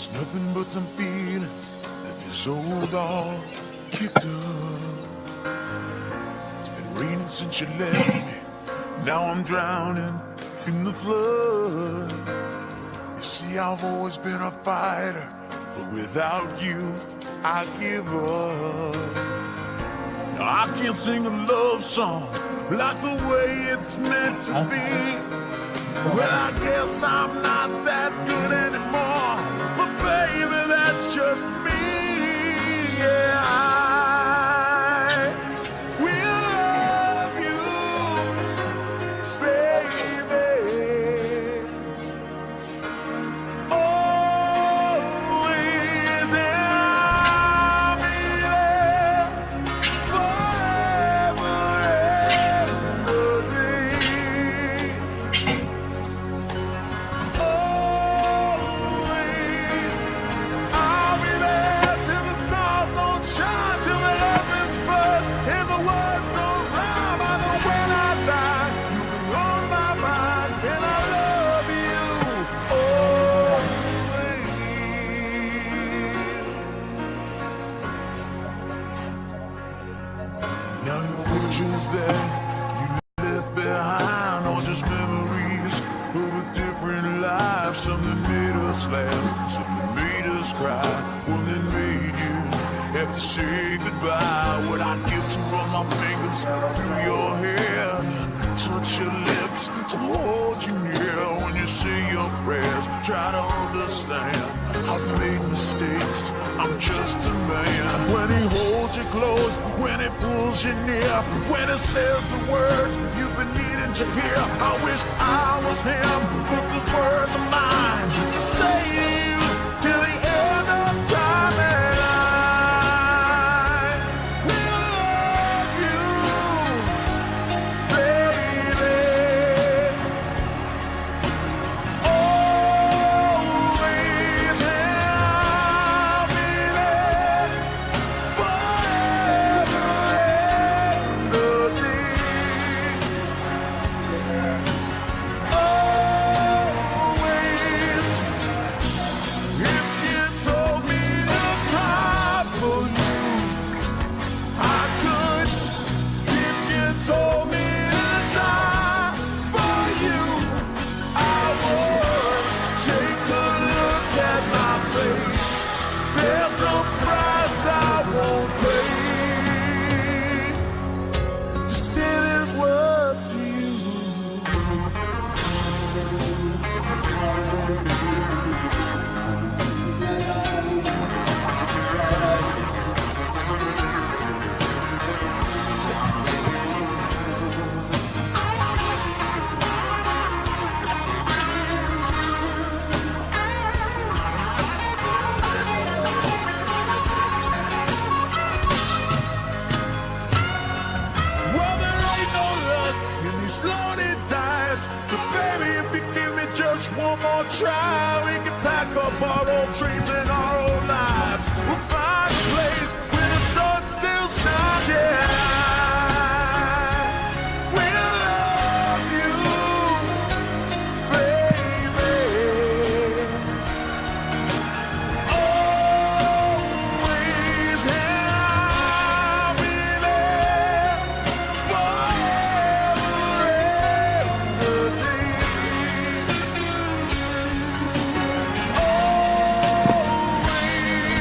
It's nothing but some feelings that this old dog kicked up. It's been raining since you left me. Now I'm drowning in the flood. You see, I've always been a fighter, but without you, I give up. Now I can't sing a love song like the way it's meant to be. Well, I guess I'm not that good anymore, but baby, that's just me. Yeah, I will love you, baby, always, and I'll be there forever and a day. I'll be there till the stars don't shine, till the heavens burst, and the words don't rhyme. I know when I die, you'll be on my mind, and I love you always. Now your pictures there you left behind, or just memories of a different life. Something made us laugh, something made us cry, one that made you have to say goodbye. What I'd give to run my fingers through your hair, touch your lips, to hold you near. When you say your prayers, try to understand I've made mistakes, I'm just a man. When he holds you close, when he pulls you near, when he says the words you've been needing to hear, I wish I was him, but those words are mine to say to you till the end of time. And I will love you, baby, always, and I'll be there forever and a day. Always. If you told me to cry for you, I could. If you told me to die for you, I would. Take a look at my face. There's no price I won't pay. Just say these words to you. Well, there ain't no luck in these lonely times. So baby, if you give me just one more try, we can pack up our old dreams and our old lives. We'll find a place where the sun still shines. Yeah, we'll love you, baby, always, and I'll be there forever and a day. Always.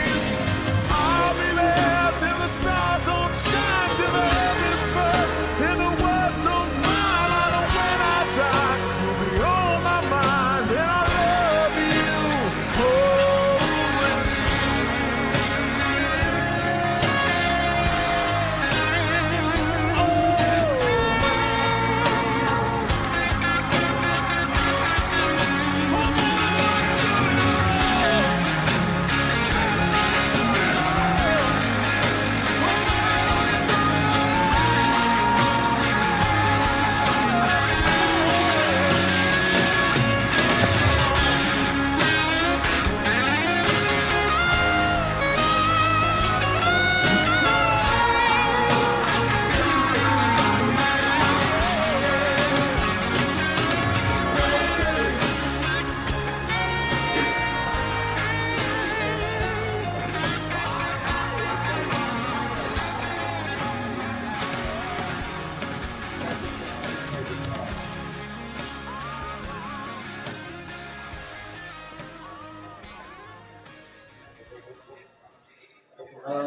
Follow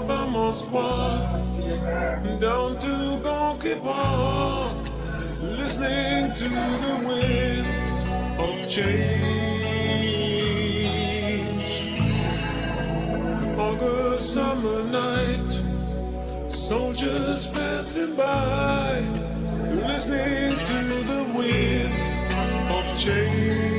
the Moskva down to Gonky Park, listening to the wind of change. August summer night, soldiers passing by, listening to the wind of change.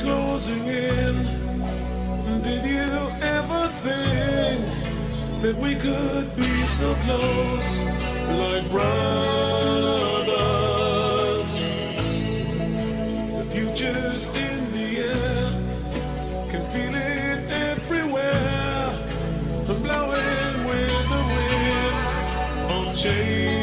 Closing in. Did you ever think that we could be so close, like brothers? The future's in the air, can feel it everywhere, blowing with the wind of change.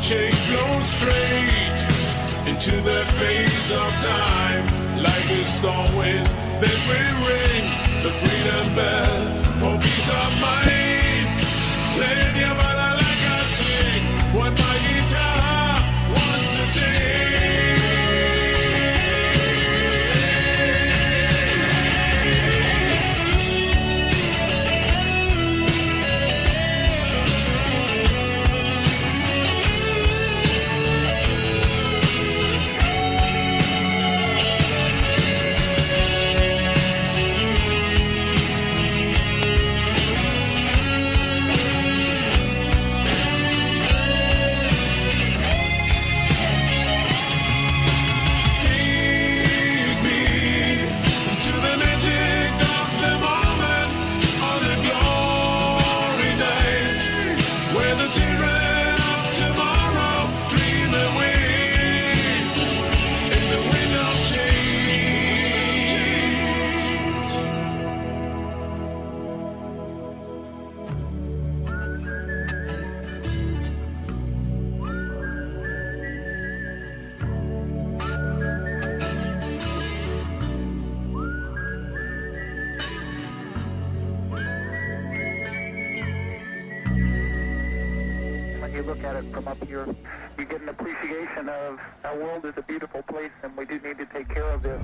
Change blows straight into the face of time, like a storm wind that will ring the freedom bell for peace of mind. Play your bala like I sing what my guitar wants to sing. You look at it from up here, you get an appreciation of our world is a beautiful place and we do need to take care of this.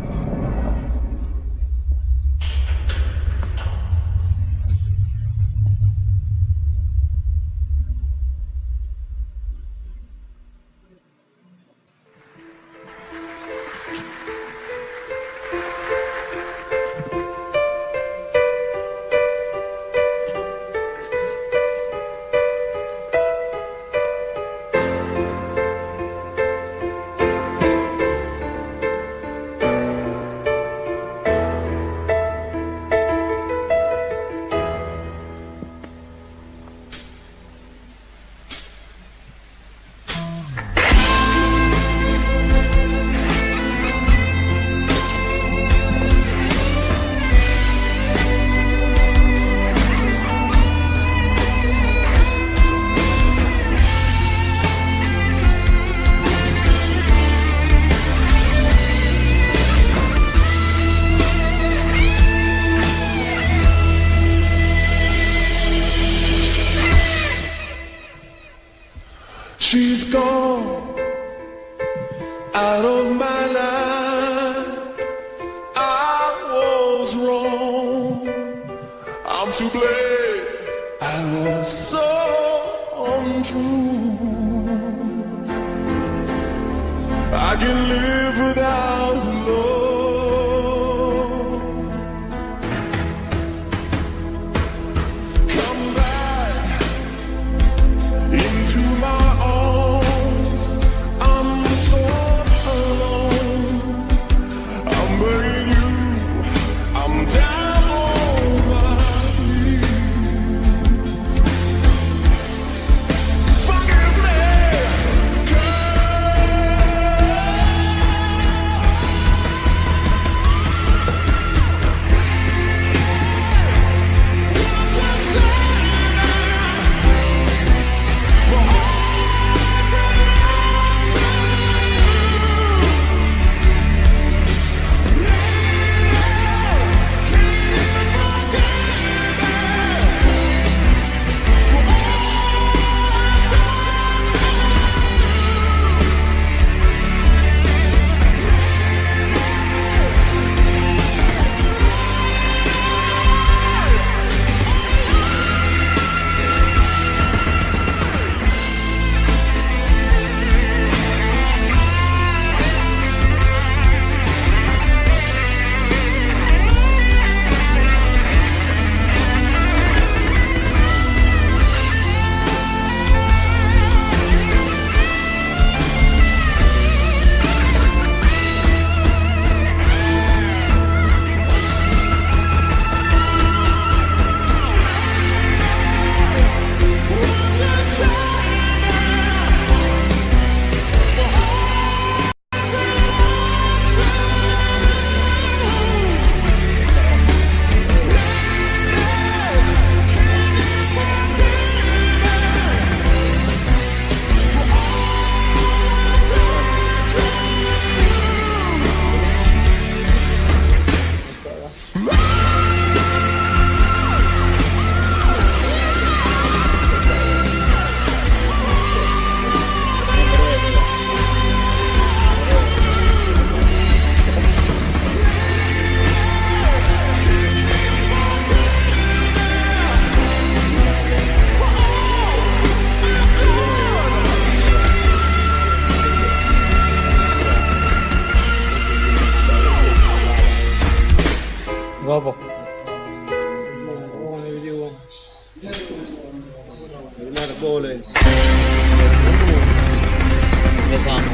She's gone out of my life. I was wrong. I'm to blame. I was so untrue. I can live without love. Come back into my arms. I'm so alone. I'm begging you. I'm down on my knees. Forgive me, Guapo. Bersama.